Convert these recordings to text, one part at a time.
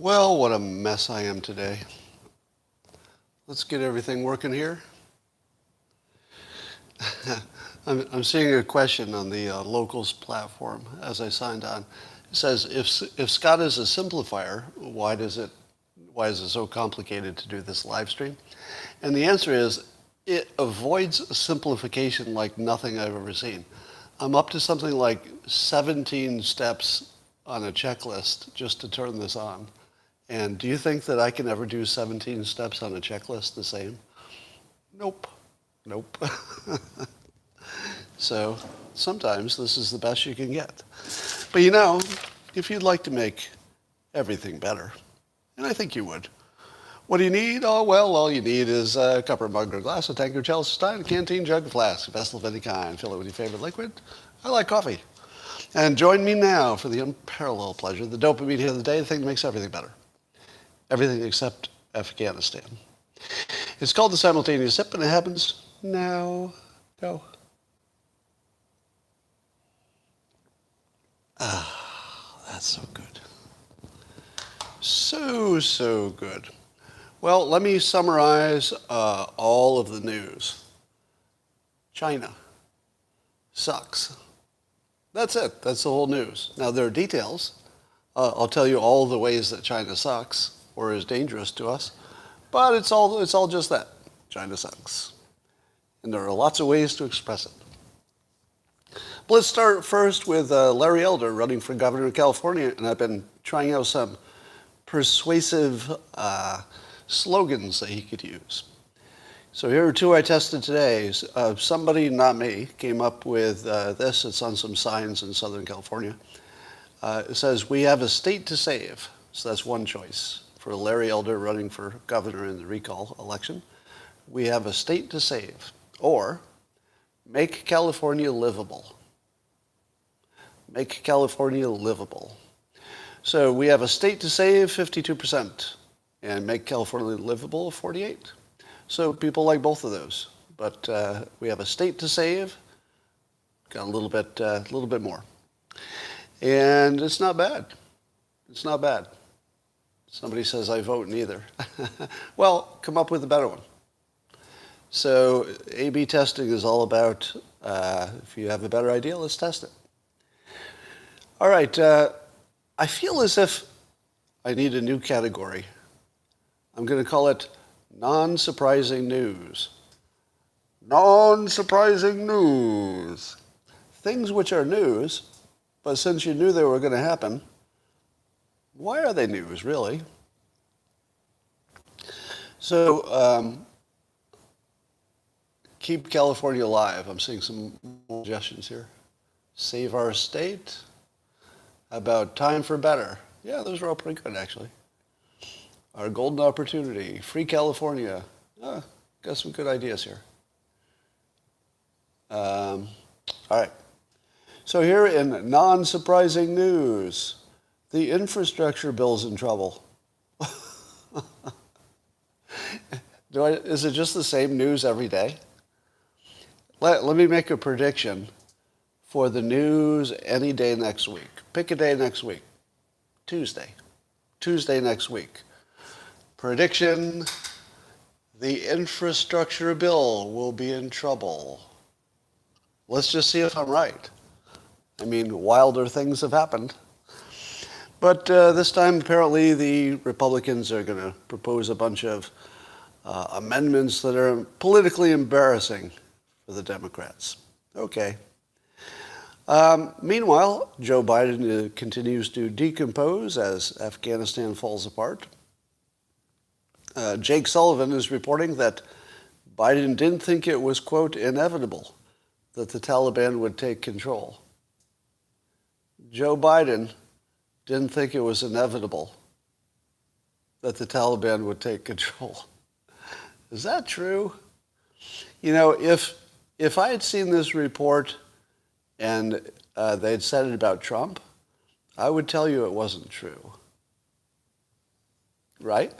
Well, what a mess I am today. Let's get everything working here. I'm seeing a question on the locals platform as I signed on. It says, if Scott is a simplifier, why is it so complicated to do this live stream? And the answer is, it avoids simplification like nothing I've ever seen. I'm up to something like 17 steps on a checklist just to turn this on. And do you think that I can ever do 17 steps on a checklist the same? Nope. So sometimes this is the best you can get. But you know, if you'd like to make everything better, and I think you would, what do you need? Oh, well, all you need is a cup or mug or glass, a tankard, chalice, stein, a canteen, jug, a flask, a vessel of any kind. Fill it with your favorite liquid. I like coffee. And join me now for the unparalleled pleasure, the dopamine hit of the day, the thing that makes everything better. Everything except Afghanistan. It's called the simultaneous sip, and it happens now. Go. That's so good. So good. Well, let me summarize all of the news. China sucks. That's it. That's the whole news. Now, there are details. I'll tell you all the ways that China sucks or is dangerous to us, but it's all just that. China sucks. And there are lots of ways to express it. But let's start first with Larry Elder running for governor of California, and I've been trying out some persuasive slogans that he could use. So here are two I tested today. Somebody, not me, came up with this. It's on some signs in Southern California. It says, "We have a state to save." So that's one choice for Larry Elder running for governor in the recall election. We have a state to save. Or, make California livable. Make California livable. So we have a state to save, 52%, and make California livable, 48%. So people like both of those. But we have a state to save, got a little bit more. And it's not bad. It's not bad. Somebody says I vote neither. Well, come up with a better one. So A/B testing is all about, if you have a better idea, let's test it. All right. I feel as if I need a new category. I'm going to call it non-surprising news. Non-surprising news. Things which are news, but since you knew they were going to happen, why are they news, really? So, keep California alive. I'm seeing some suggestions here. Save our state. How about time for better? Yeah, those are all pretty good, actually. Our golden opportunity. Free California. Got some good ideas here. All right. So here in non-surprising news, the infrastructure bill's in trouble. Is it just the same news every day? Let me make a prediction for the news any day next week. Pick a day next week. Tuesday. Tuesday next week. Prediction, the infrastructure bill will be in trouble. Let's just see if I'm right. I mean, wilder things have happened. But this time, apparently, the Republicans are going to propose a bunch of amendments that are politically embarrassing for the Democrats. Okay. Meanwhile, Joe Biden continues to decompose as Afghanistan falls apart. Jake Sullivan is reporting that Biden didn't think it was, quote, inevitable that the Taliban would take control. Joe Biden didn't think it was inevitable that the Taliban would take control. Is that true? You know, if I had seen this report and they'd said it about Trump, I would tell you it wasn't true. Right?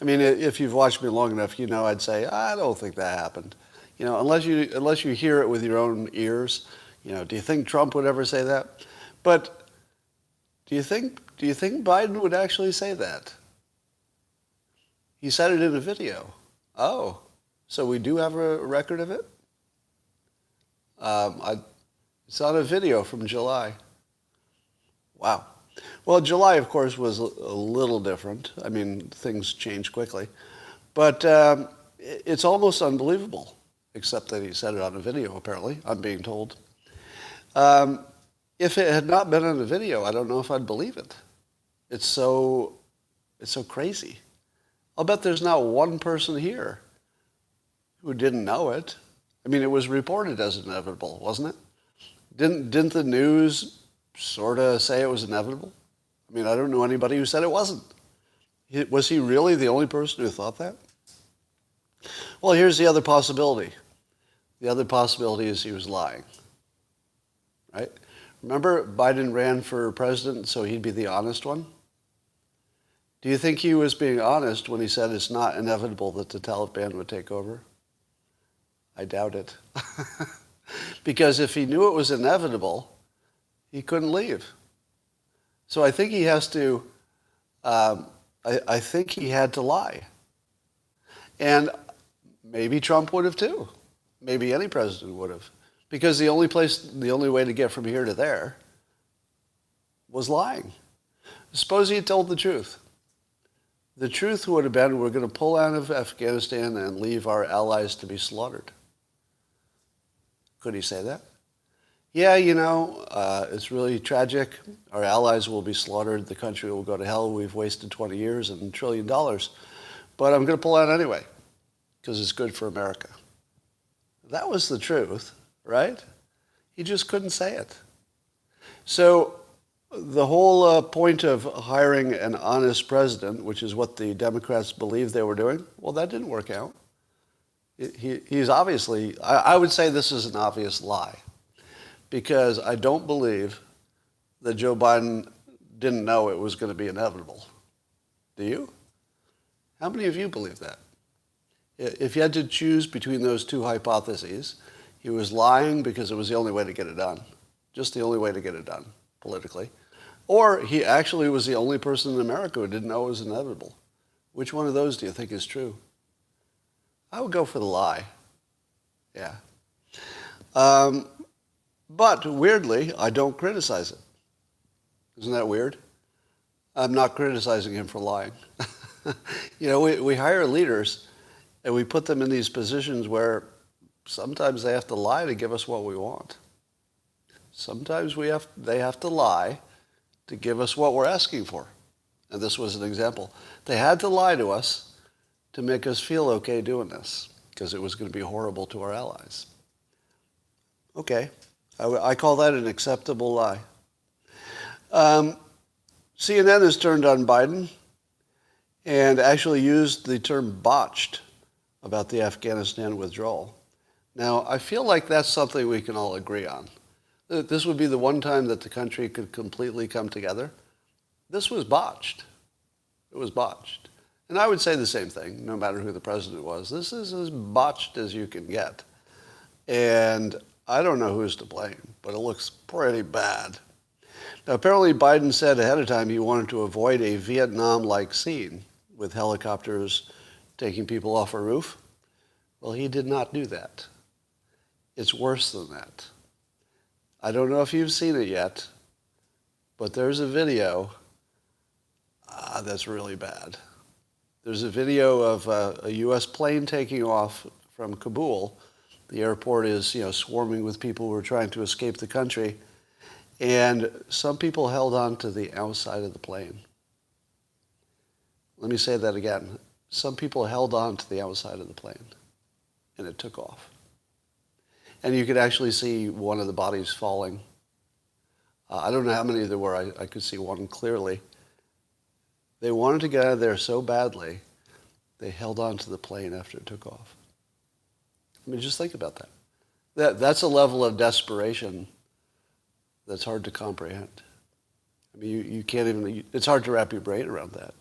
I mean, if you've watched me long enough, you know I'd say, I don't think that happened. You know, unless you hear it with your own ears, you know, do you think Trump would ever say that? But Do you think Biden would actually say that? He said it in a video. Oh, so we do have a record of it? It's on a video from July. Wow. Well, July, of course, was a little different. I mean, things change quickly. But it's almost unbelievable, except that he said it on a video, apparently, I'm being told. If it had not been on a video, I don't know if I'd believe it. It's so crazy. I'll bet there's not one person here who didn't know it. I mean, it was reported as inevitable, wasn't it? Didn't the news sort of say it was inevitable? I mean, I don't know anybody who said it wasn't. Was he really the only person who thought that? Well, here's the other possibility. The other possibility is he was lying, right? Remember, Biden ran for president so he'd be the honest one? Do you think he was being honest when he said it's not inevitable that the Taliban would take over? I doubt it. Because if he knew it was inevitable, he couldn't leave. So I think he has to, I think he had to lie. And maybe Trump would have too. Maybe any president would have. Because the only way to get from here to there was lying. Suppose he had told the truth. The truth would have been, we're going to pull out of Afghanistan and leave our allies to be slaughtered. Could he say that? Yeah, it's really tragic. Our allies will be slaughtered. The country will go to hell. We've wasted 20 years and $1 trillion. But I'm going to pull out anyway because it's good for America. That was the truth, right? He just couldn't say it. So the whole point of hiring an honest president, which is what the Democrats believed they were doing, well, that didn't work out. He's obviously, I would say this is an obvious lie, because I don't believe that Joe Biden didn't know it was going to be inevitable. Do you? How many of you believe that? If you had to choose between those two hypotheses, he was lying because it was the only way to get it done, just the only way to get it done politically, or he actually was the only person in America who didn't know it was inevitable. Which one of those do you think is true? I would go for the lie. Yeah. But weirdly, I don't criticize it. Isn't that weird? I'm not criticizing him for lying. We hire leaders and we put them in these positions where sometimes they have to lie to give us what we want. Sometimes they have to lie to give us what we're asking for. And this was an example. They had to lie to us to make us feel okay doing this, because it was going to be horrible to our allies. Okay, I call that an acceptable lie. CNN has turned on Biden and actually used the term botched about the Afghanistan withdrawal. Now, I feel like that's something we can all agree on. This would be the one time that the country could completely come together. This was botched. It was botched. And I would say the same thing, no matter who the president was. This is as botched as you can get. And I don't know who's to blame, but it looks pretty bad. Now, apparently Biden said ahead of time he wanted to avoid a Vietnam-like scene with helicopters taking people off a roof. Well, he did not do that. It's worse than that. I don't know if you've seen it yet, but there's a video that's really bad. There's a video of a U.S. plane taking off from Kabul. The airport is, swarming with people who are trying to escape the country. And some people held on to the outside of the plane. Let me say that again. Some people held on to the outside of the plane, and it took off. And you could actually see one of the bodies falling. I don't know how many there were. I could see one clearly. They wanted to get out of there so badly, they held on to the plane after it took off. I mean, just think about that. That's a level of desperation that's hard to comprehend. I mean, you can't even, it's hard to wrap your brain around that.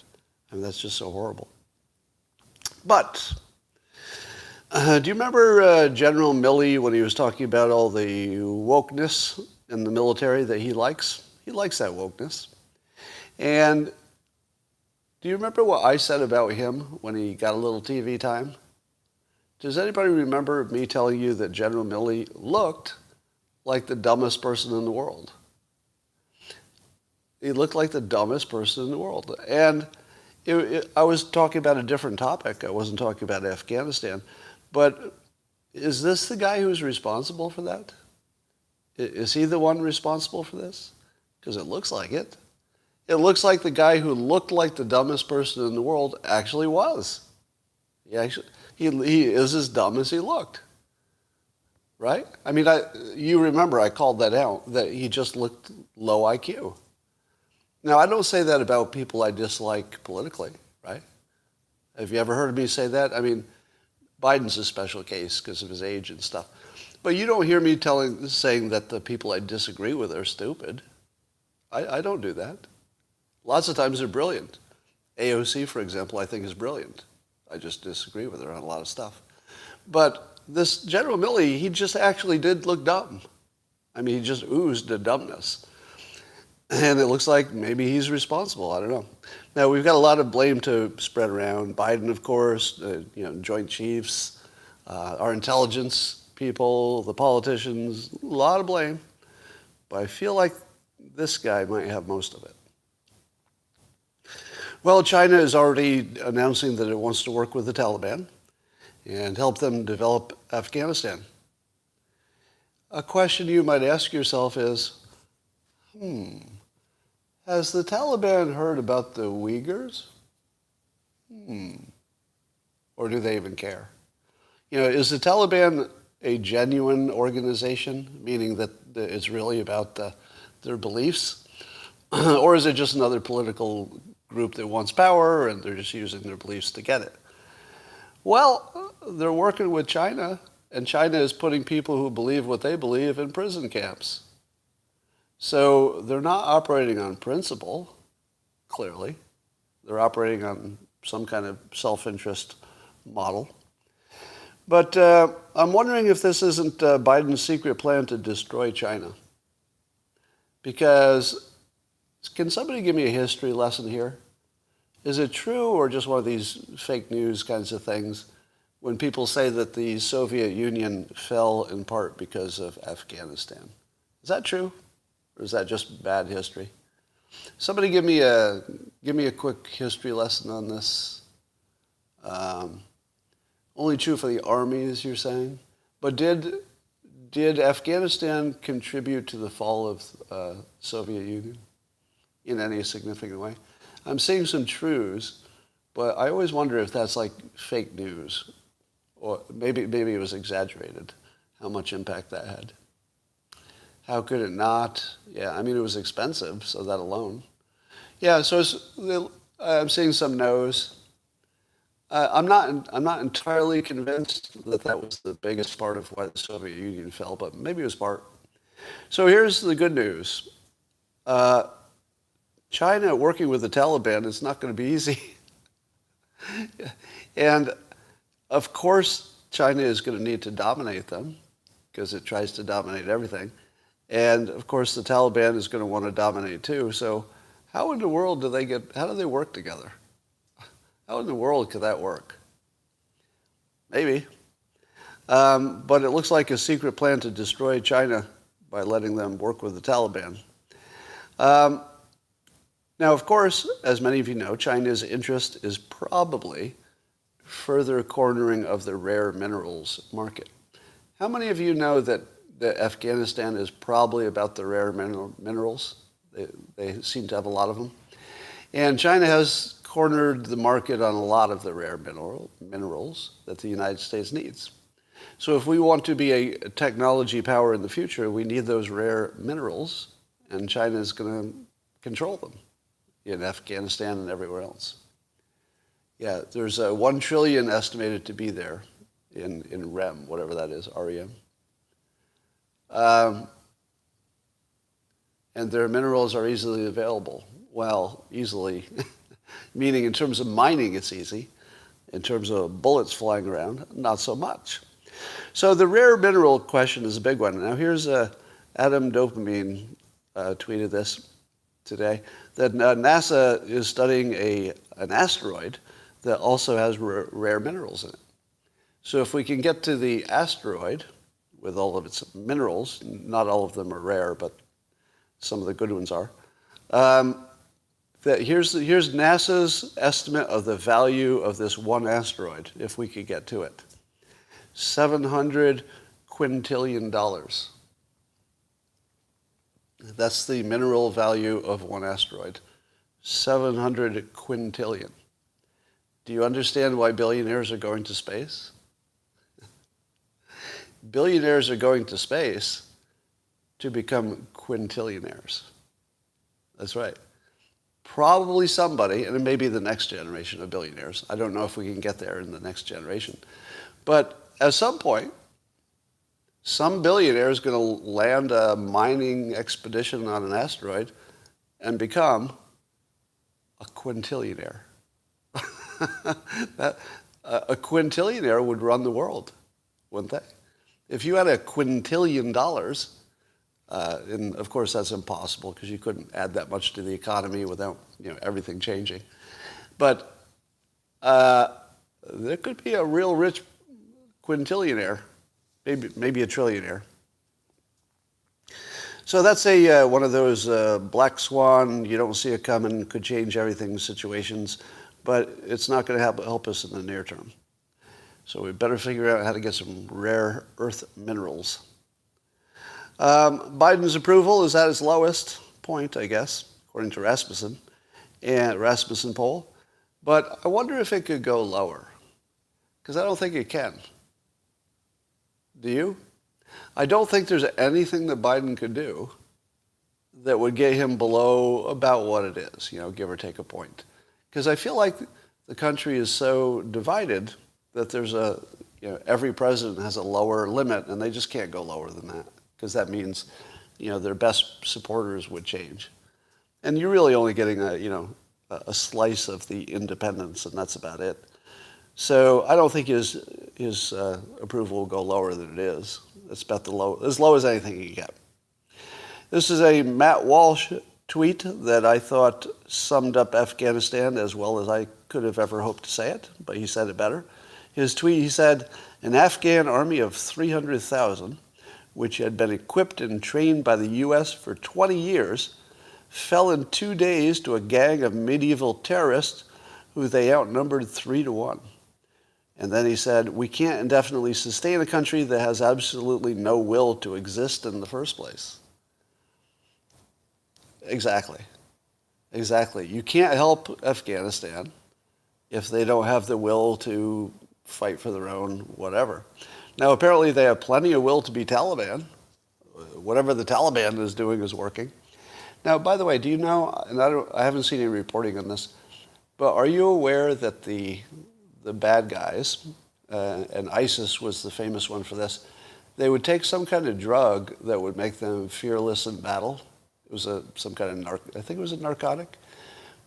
I mean, that's just so horrible. But, do you remember General Milley when he was talking about all the wokeness in the military that he likes? He likes that wokeness. And do you remember what I said about him when he got a little TV time? Does anybody remember me telling you that General Milley looked like the dumbest person in the world? He looked like the dumbest person in the world. And I was talking about a different topic. I wasn't talking about Afghanistan. But is this the guy who's responsible for that? Is he the one responsible for this? Because it looks like it. It looks like the guy who looked like the dumbest person in the world actually was. He is as dumb as he looked. Right? I mean, you remember I called that out, that he just looked low IQ. Now, I don't say that about people I dislike politically, right? Have you ever heard me say that? I mean, Biden's a special case because of his age and stuff. But you don't hear me saying that the people I disagree with are stupid. I don't do that. Lots of times they're brilliant. AOC, for example, I think is brilliant. I just disagree with her on a lot of stuff. But this General Milley, he just actually did look dumb. I mean, he just oozed the dumbness. And it looks like maybe he's responsible. I don't know. Now, we've got a lot of blame to spread around. Biden, of course, Joint Chiefs, our intelligence people, the politicians, a lot of blame. But I feel like this guy might have most of it. Well, China is already announcing that it wants to work with the Taliban and help them develop Afghanistan. A question you might ask yourself is, has the Taliban heard about the Uyghurs? Or do they even care? Is the Taliban a genuine organization, meaning that it's really about their beliefs? Or is it just another political group that wants power and they're just using their beliefs to get it? Well, they're working with China, and China is putting people who believe what they believe in prison camps. So they're not operating on principle, clearly. They're operating on some kind of self-interest model. But I'm wondering if this isn't Biden's secret plan to destroy China. Because, can somebody give me a history lesson here? Is it true, or just one of these fake news kinds of things, when people say that the Soviet Union fell in part because of Afghanistan? Is that true? Or is that just bad history? Somebody give me a quick history lesson on this. Only true for the armies, you're saying? But did Afghanistan contribute to the fall of Soviet Union in any significant way? I'm seeing some truths, but I always wonder if that's like fake news, or maybe it was exaggerated, how much impact that had. How could it not? Yeah, I mean, it was expensive, so that alone. Yeah, so I'm seeing some no's. I'm not entirely convinced that was the biggest part of why the Soviet Union fell, but maybe it was part. So here's the good news. China working with the Taliban is not going to be easy. And of course, China is going to need to dominate them because it tries to dominate everything. And of course, the Taliban is going to want to dominate too. So how in the world how do they work together? How in the world could that work? Maybe. But it looks like a secret plan to destroy China by letting them work with the Taliban. Now, of course, as many of you know, China's interest is probably further cornering of the rare minerals market. How many of you know that Afghanistan is probably about the rare minerals? They seem to have a lot of them. And China has cornered the market on a lot of the rare minerals that the United States needs. So if we want to be a technology power in the future, we need those rare minerals, and China is going to control them in Afghanistan and everywhere else. Yeah, there's 1 trillion estimated to be there in REM, whatever that is, REM. And their minerals are easily available. Well, easily, meaning in terms of mining it's easy. In terms of bullets flying around, not so much. So the rare mineral question is a big one. Now here's Adam Dopamine tweeted this. today that NASA is studying an asteroid that also has rare minerals in it. So if we can get to the asteroid with all of its minerals, not all of them are rare, but some of the good ones are, here's NASA's estimate of the value of this one asteroid, if we could get to it. $700 quintillion. That's the mineral value of one asteroid. 700 quintillion. Do you understand why billionaires are going to space? Billionaires are going to space to become quintillionaires. That's right. Probably somebody, and it may be the next generation of billionaires. I don't know if we can get there in the next generation. But at some point, some billionaire is going to land a mining expedition on an asteroid and become a quintillionaire. A quintillionaire would run the world, wouldn't they? If you had $1 quintillion, and of course that's impossible because you couldn't add that much to the economy without everything changing. But there could be a real rich quintillionaire, maybe a trillionaire. So that's one of those black swan, you don't see it coming, could change everything situations, but it's not going to help us in the near term. So we better figure out how to get some rare earth minerals. Biden's approval is at its lowest point, I guess, according to Rasmussen poll. But I wonder if it could go lower, because I don't think it can. Do you? I don't think there's anything that Biden could do that would get him below about what it is, give or take a point. Because I feel like the country is so divided that there's every president has a lower limit, and they just can't go lower than that, because that means, their best supporters would change. And you're really only getting a slice of the independents, and that's about it. So I don't think his approval will go lower than it is. It's about as low as anything you can get. This is a Matt Walsh tweet that I thought summed up Afghanistan as well as I could have ever hoped to say it, but he said it better. His tweet, he said, an Afghan army of 300,000, which had been equipped and trained by the U.S. for 20 years, fell in 2 days to a gang of medieval terrorists who they outnumbered 3-1. And then he said, we can't indefinitely sustain a country that has absolutely no will to exist in the first place. Exactly. You can't help Afghanistan if they don't have the will to fight for their own whatever. Now, apparently they have plenty of will to be Taliban. Whatever the Taliban is doing is working. Now, by the way, do you know, and I haven't seen any reporting on this, but are you aware that the bad guys, and ISIS was the famous one for this, they would take some kind of drug that would make them fearless in battle. It was some kind of I think it was a narcotic.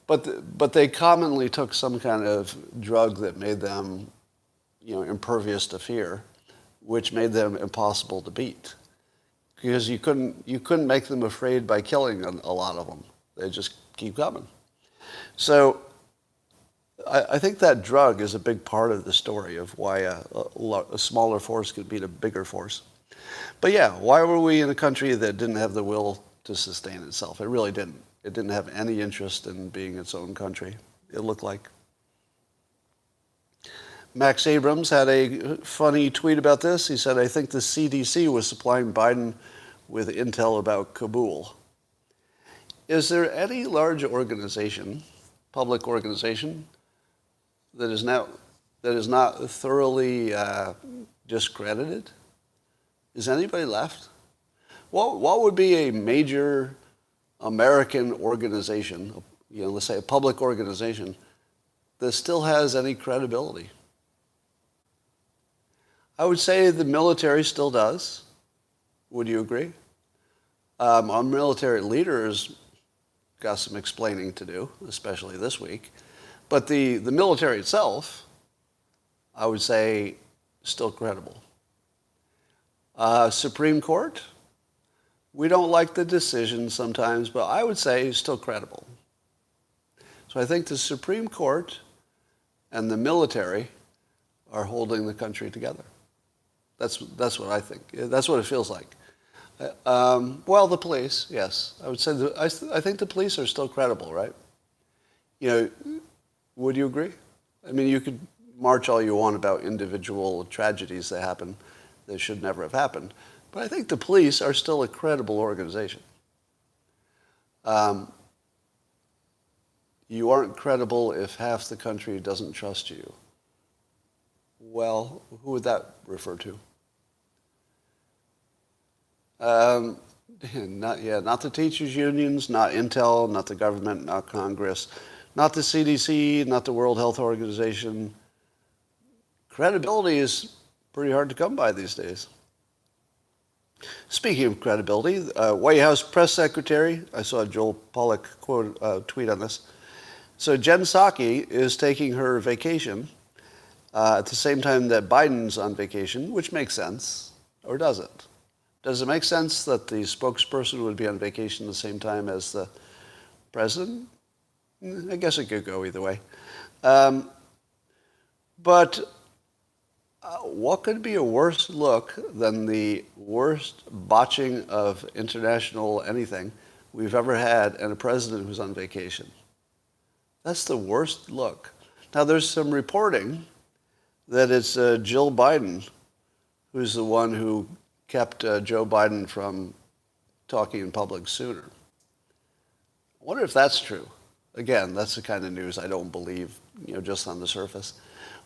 But they commonly took some kind of drug that made them, impervious to fear, which made them impossible to beat. Because you couldn't make them afraid by killing a lot of them. They just keep coming. So I think that drug is a big part of the story of why a smaller force could beat a bigger force. But yeah, why were we in a country that didn't have the will to sustain itself? It really didn't. It didn't have any interest in being its own country, it looked like. Max Abrams had a funny tweet about this. He said, I think the CDC was supplying Biden with intel about Kabul. Is there any large organization, public organization, that is not thoroughly discredited? Is anybody left? What would be a major American organization, let's say a public organization, that still has any credibility? I would say the military still does. Would you agree? Our military leaders got some explaining to do, especially this week. But the military itself, I would say, still credible. Supreme Court, We don't like the decisions sometimes, but I would say he's still credible. So I think the Supreme Court and the military are holding the country together. That's what I think. That's what it feels like. Well, the police, yes. I would say I think the police are still credible, right? You know, would you agree? I mean, you could march all you want about individual tragedies that happen that should never have happened, but I think the police are still a credible organization. You aren't credible if half the country doesn't trust you. Well, who would that refer to? Not the teachers' unions, not Intel, not the government, not Congress, not the CDC, not the World Health Organization. Credibility is pretty hard to come by these days. Speaking of credibility, White House press secretary, I saw Joel Pollack tweet on this. So Jen Psaki is taking her vacation at the same time that Biden's on vacation, which makes sense, or does it? Does it make sense that the spokesperson would be on vacation at the same time as the president? I guess it could go either way. But what could be a worse look than the worst botching of international anything we've ever had and a president who's on vacation? That's the worst look. Now, there's some reporting that it's Jill Biden who's the one who kept Joe Biden from talking in public sooner. I wonder if that's true. Again, that's the kind of news I don't believe, just on the surface.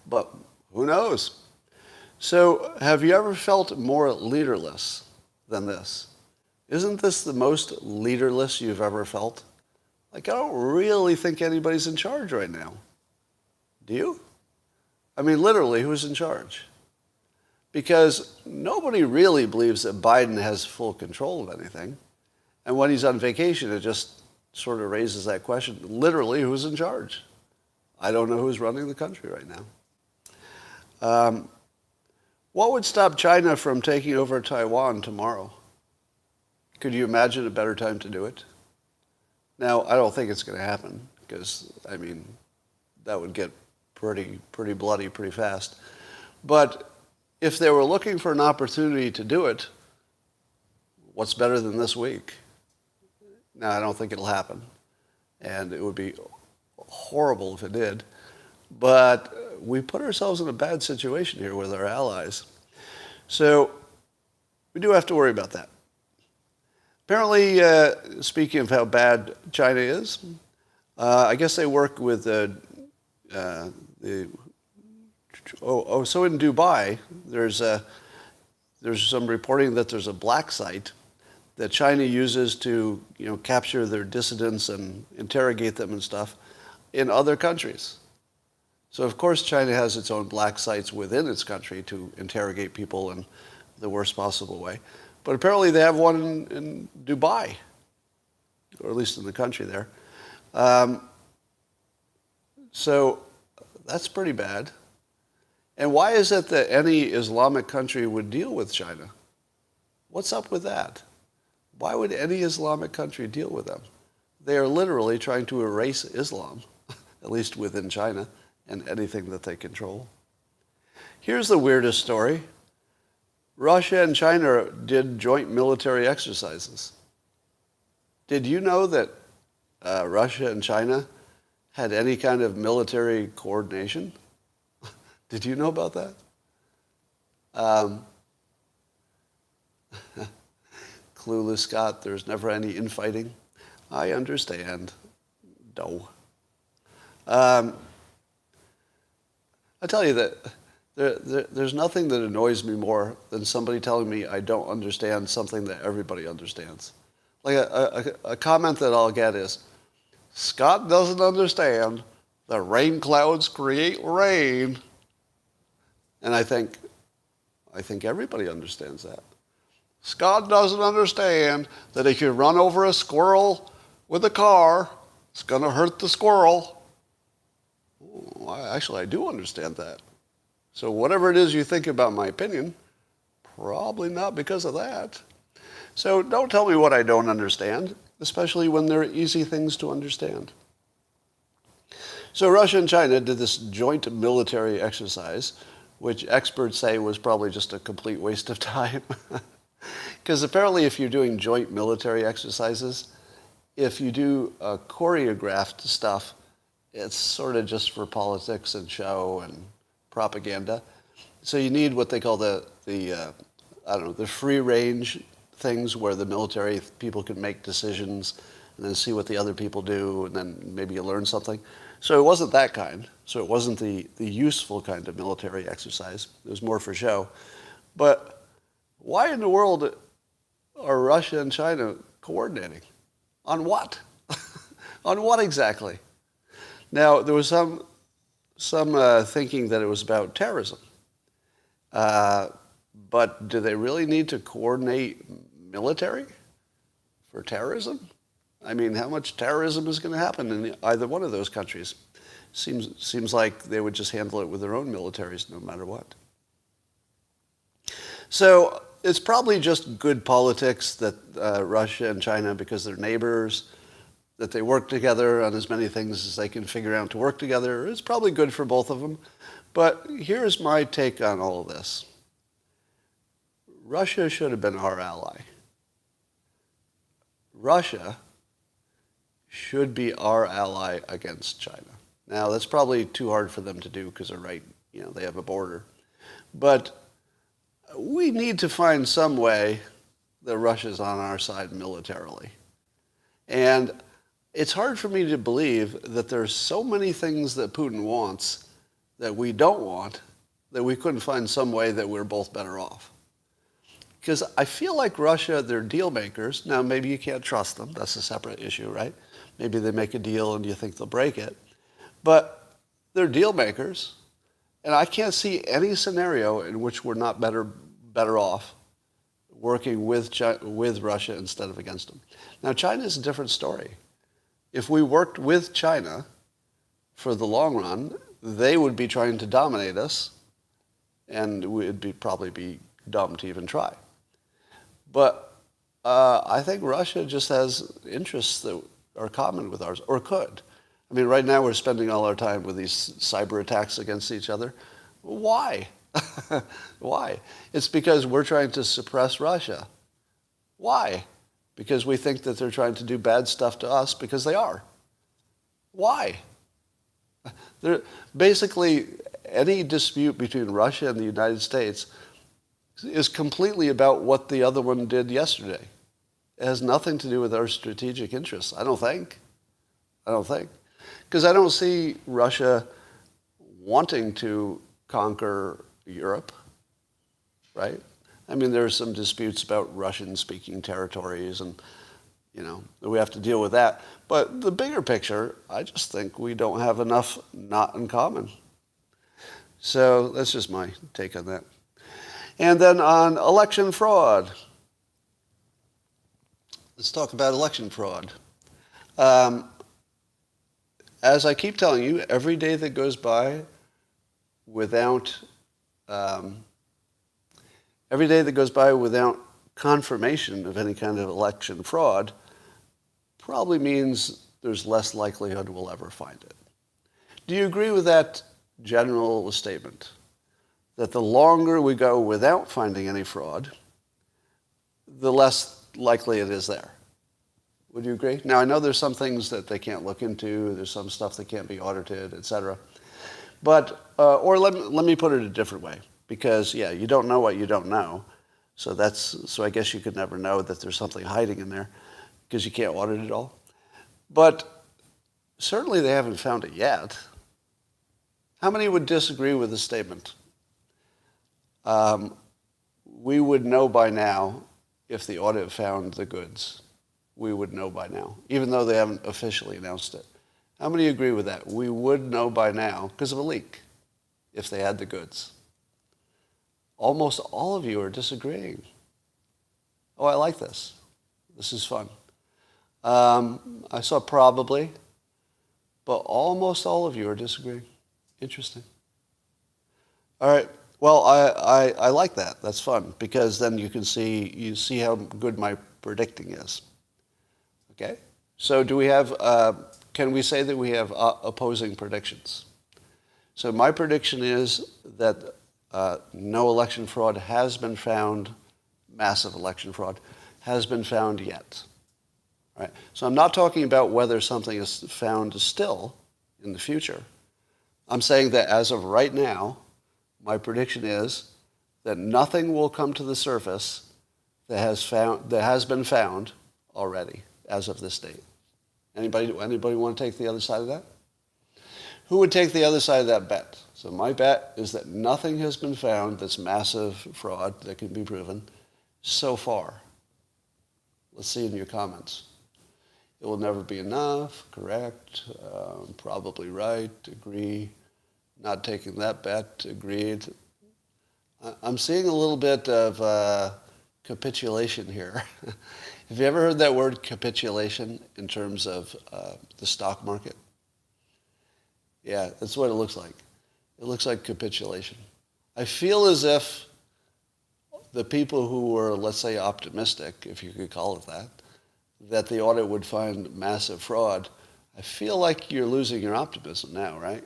But who knows? So have you ever felt more leaderless than this? Isn't this the most leaderless you've ever felt? Like, I don't really think anybody's in charge right now. Do you? I mean, literally, who's in charge? Because nobody really believes that Biden has full control of anything. And when he's on vacation, it just sort of raises that question. Literally, who's in charge? I don't know who's running the country right now. What would stop China from taking over Taiwan tomorrow? Could you imagine a better time to do it? Now, I don't think it's going to happen because, I mean, that would get pretty bloody pretty fast. But if they were looking for an opportunity to do it, what's better than this week? Now, I don't think it'll happen, and it would be horrible if it did. But we put ourselves in a bad situation here with our allies. So we do have to worry about that. Apparently, speaking of how bad China is, I guess they work with so in Dubai, there's some reporting that there's a black site that China uses to, capture their dissidents and interrogate them and stuff in other countries. So of course China has its own black sites within its country to interrogate people in the worst possible way. But apparently they have one in Dubai, or at least in the country there. So that's pretty bad. And why is it that any Islamic country would deal with China? What's up with that? Why would any Islamic country deal with them? They are literally trying to erase Islam, at least within China, and anything that they control. Here's the weirdest story. Russia and China did joint military exercises. Did you know that Russia and China had any kind of military coordination? Did you know about that? Clueless Scott, there's never any infighting. I understand. No. I tell you that there's nothing that annoys me more than somebody telling me I don't understand something that everybody understands. Like a comment that I'll get is, Scott doesn't understand that rain clouds create rain. And I think everybody understands that. Scott doesn't understand that if you run over a squirrel with a car, it's going to hurt the squirrel. Actually, I do understand that. So whatever it is you think about my opinion, probably not because of that. So don't tell me what I don't understand, especially when they're easy things to understand. So Russia and China did this joint military exercise, which experts say was probably just a complete waste of time. Because apparently if you're doing joint military exercises, if you do choreographed stuff, it's sort of just for politics and show and propaganda. So you need what they call the free range things where the military people can make decisions and then see what the other people do and then maybe you learn something. So it wasn't that kind. So it wasn't the useful kind of military exercise. It was more for show. But why in the world are Russia and China coordinating? On what? On what exactly? Now, there was some thinking that it was about terrorism. But do they really need to coordinate military for terrorism? I mean, how much terrorism is going to happen in either one of those countries? Seems like they would just handle it with their own militaries no matter what. So it's probably just good politics that Russia and China, because they're neighbors, that they work together on as many things as they can figure out to work together. It's probably good for both of them. But here's my take on all of this. Russia should have been our ally. Russia should be our ally against China. Now, that's probably too hard for them to do because they're right, they have a border. But we need to find some way that Russia's on our side militarily. And it's hard for me to believe that there's so many things that Putin wants that we don't want that we couldn't find some way that we're both better off. Because I feel like Russia, they're deal makers. Now, maybe you can't trust them. That's a separate issue, right? Maybe they make a deal and you think they'll break it. But they're deal makers. And I can't see any scenario in which we're not better off working with Russia instead of against them. Now, China is a different story. If we worked with China for the long run, they would be trying to dominate us, and it'd probably be dumb to even try. But I think Russia just has interests that are common with ours, or could. I mean, right now we're spending all our time with these cyber attacks against each other. Why? Why? It's because we're trying to suppress Russia. Why? Because we think that they're trying to do bad stuff to us, because they are. Why? Basically, any dispute between Russia and the United States is completely about what the other one did yesterday. It has nothing to do with our strategic interests, I don't think. Because I don't see Russia wanting to conquer Europe, right? I mean, there are some disputes about Russian-speaking territories, and, we have to deal with that. But the bigger picture, I just think we don't have enough not in common. So that's just my take on that. And then on election fraud. Let's talk about election fraud. As I keep telling you, every day that goes by without confirmation of any kind of election fraud probably means there's less likelihood we'll ever find it. Do you agree with that general statement? That the longer we go without finding any fraud, the less likely it is there. Would you agree? Now, I know there's some things that they can't look into. There's some stuff that can't be audited, et cetera. But, or let me put it a different way. Because, you don't know what you don't know. So I guess you could never know that there's something hiding in there because you can't audit it all. But certainly they haven't found it yet. How many would disagree with the statement? We would know by now if the audit found the goods. We would know by now, even though they haven't officially announced it. How many agree with that? We would know by now because of a leak if they had the goods. Almost all of you are disagreeing. Oh, I like this. This is fun. I saw probably, but almost all of you are disagreeing. Interesting. All right. Well, I like that. That's fun because then you see how good my predicting is. Okay? So do we have, can we say that we have opposing predictions? So my prediction is that no election fraud has been found, massive election fraud, has been found yet. Right? So I'm not talking about whether something is found still in the future. I'm saying that as of right now, my prediction is that nothing will come to the surface that has been found already as of this date. Anybody want to take the other side of that? Who would take the other side of that bet? So my bet is that nothing has been found that's massive fraud that can be proven so far. Let's see in your comments. It will never be enough, correct, probably right, agree, not taking that bet, agreed. I'm seeing a little bit of capitulation here. Have you ever heard that word capitulation in terms of the stock market? Yeah, that's what it looks like. It looks like capitulation. I feel as if the people who were, let's say, optimistic, if you could call it that the audit would find massive fraud, I feel like you're losing your optimism now, right?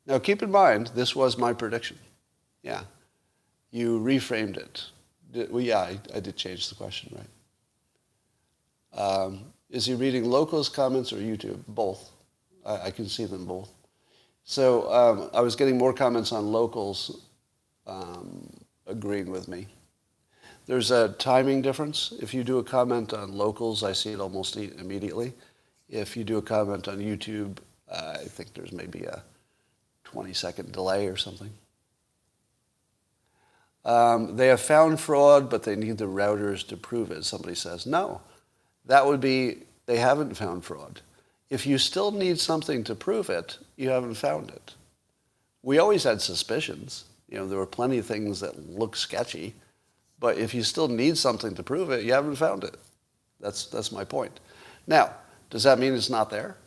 Now, keep in mind, this was my prediction. Yeah. You reframed it. I did change the question, right? Is he reading Locals comments or YouTube? Both. I can see them both. So I was getting more comments on Locals agreeing with me. There's a timing difference. If you do a comment on Locals, I see it almost immediately. If you do a comment on YouTube, I think there's maybe a 20-second delay or something. They have found fraud, but they need the routers to prove it, somebody says. No, that would be they haven't found fraud. If you still need something to prove it, you haven't found it. We always had suspicions. There were plenty of things that look sketchy. But if you still need something to prove it, you haven't found it. That's my point. Now, does that mean it's not there?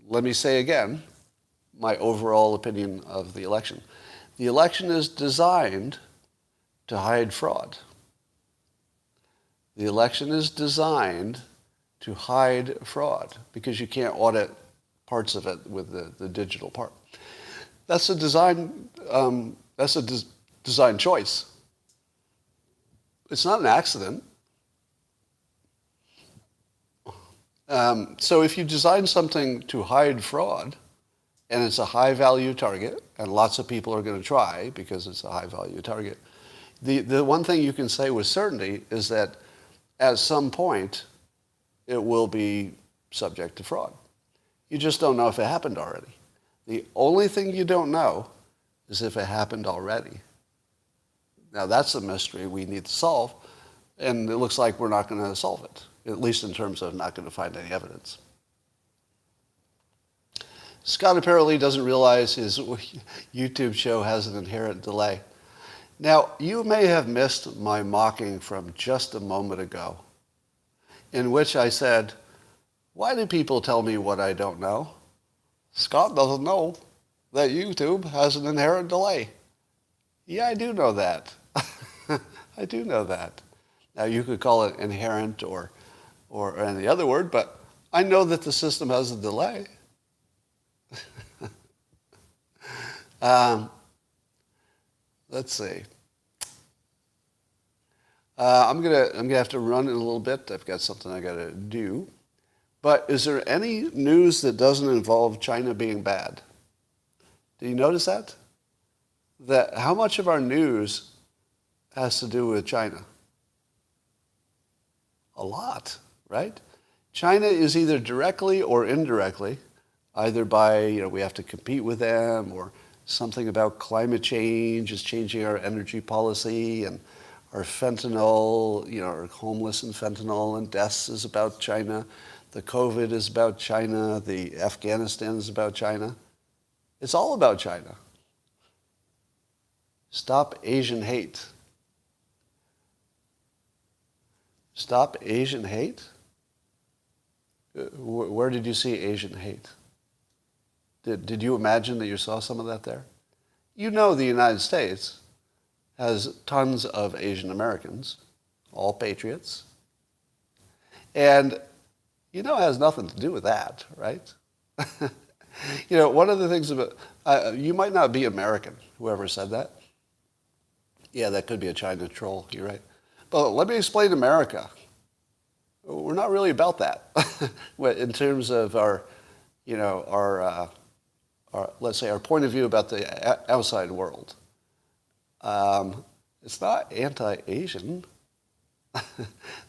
Let me say again my overall opinion of the election. The election is designed to hide fraud. The election is designed to hide fraud because you can't audit parts of it with the digital part. That's a design. Design choice. It's not an accident. So if you design something to hide fraud, and it's a high-value target, and lots of people are going to try because it's a high-value target, the one thing you can say with certainty is that at some point it will be subject to fraud. You just don't know if it happened already. The only thing you don't know is if it happened already. Now, that's a mystery we need to solve, and it looks like we're not going to solve it, at least in terms of not going to find any evidence. Scott apparently doesn't realize his YouTube show has an inherent delay. Now, you may have missed my mocking from just a moment ago, in which I said, why do people tell me what I don't know? Scott doesn't know that YouTube has an inherent delay. Yeah, I do know that. I do know that. Now, you could call it inherent or any other word, but I know that the system has a delay. Let's see. I'm gonna have to run in a little bit. I've got something I got to do. But is there any news that doesn't involve China being bad? Do you notice that? That how much of our news has to do with China? A lot, right? China is either directly or indirectly, either by, we have to compete with them, or something about climate change is changing our energy policy, and our fentanyl, our homeless and fentanyl and deaths is about China. The COVID is about China. The Afghanistan is about China. It's all about China. Stop Asian hate. Stop Asian hate? Where did you see Asian hate? Did you imagine that you saw some of that there? The United States has tons of Asian Americans, all patriots. And it has nothing to do with that, right? One of the things about, you might not be American, whoever said that. Yeah, that could be a China troll, you're right. But let me explain America. We're not really about that in terms of our let's say, our point of view about the outside world. It's not anti-Asian.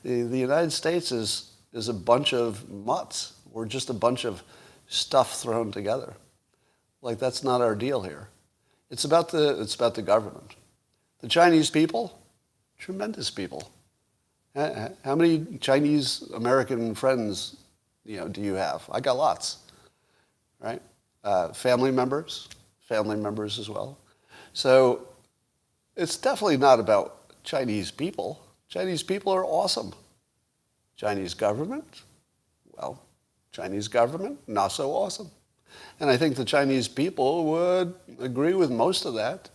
The United States is a bunch of mutts. We're just a bunch of stuff thrown together. Like, that's not our deal here. It's about the government. The Chinese people, tremendous people. How many Chinese American friends, do you have? I got lots, right? Family members as well. So it's definitely not about Chinese people. Chinese people are awesome. Chinese government, well, Chinese government, not so awesome. And I think the Chinese people would agree with most of that.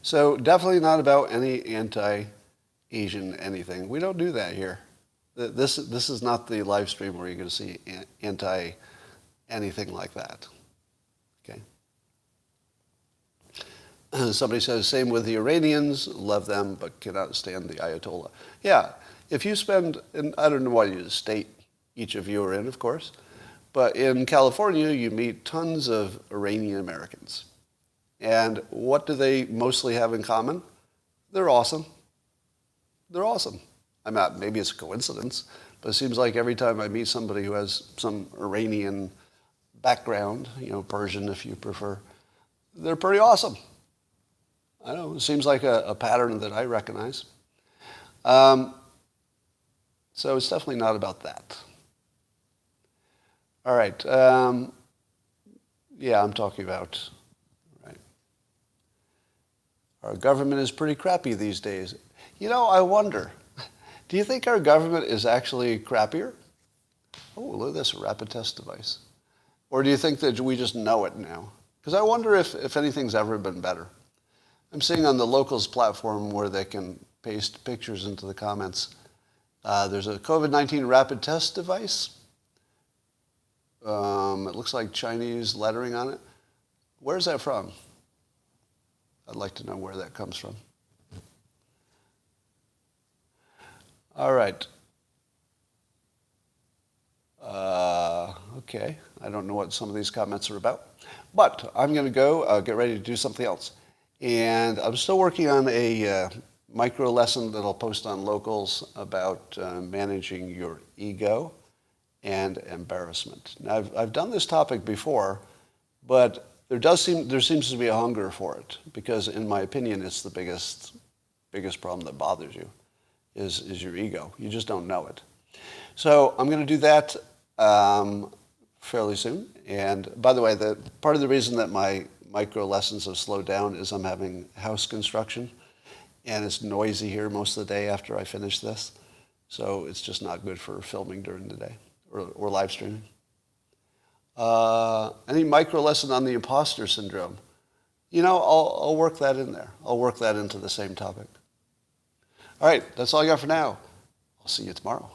So definitely not about any anti-Asian anything. We don't do that here. This is not the live stream where you're going to see anti-anything like that. Okay. Somebody says, same with the Iranians, love them, but cannot stand the Ayatollah. Yeah, if you spend, and I don't know what state each of you are in, of course, but in California, you meet tons of Iranian Americans. And what do they mostly have in common? They're awesome. They're awesome. Maybe it's a coincidence, but it seems like every time I meet somebody who has some Iranian background, Persian if you prefer, they're pretty awesome. I know, it seems like a pattern that I recognize. So it's definitely not about that. All right. Yeah, I'm talking about, right. Our government is pretty crappy these days. I wonder, do you think our government is actually crappier? Oh, look at this rapid test device. Or do you think that we just know it now? Because I wonder if anything's ever been better. I'm seeing on the Locals platform where they can paste pictures into the comments. There's a COVID-19 rapid test device. It looks like Chinese lettering on it. Where's that from? I'd like to know where that comes from. All right. Okay. I don't know what some of these comments are about. But I'm going to go get ready to do something else. And I'm still working on a micro lesson that I'll post on Locals about managing your ego and embarrassment. Now, I've done this topic before, but there seems to be a hunger for it because, in my opinion, it's the biggest problem that bothers you is your ego. You just don't know it. So I'm going to do that fairly soon. And by the way, part of the reason that my micro lessons have slowed down is I'm having house construction, and it's noisy here most of the day after I finish this. So it's just not good for filming during the day or live streaming. Any micro lesson on the imposter syndrome? I'll work that in there. I'll work that into the same topic. All right, that's all I got for now. I'll see you tomorrow.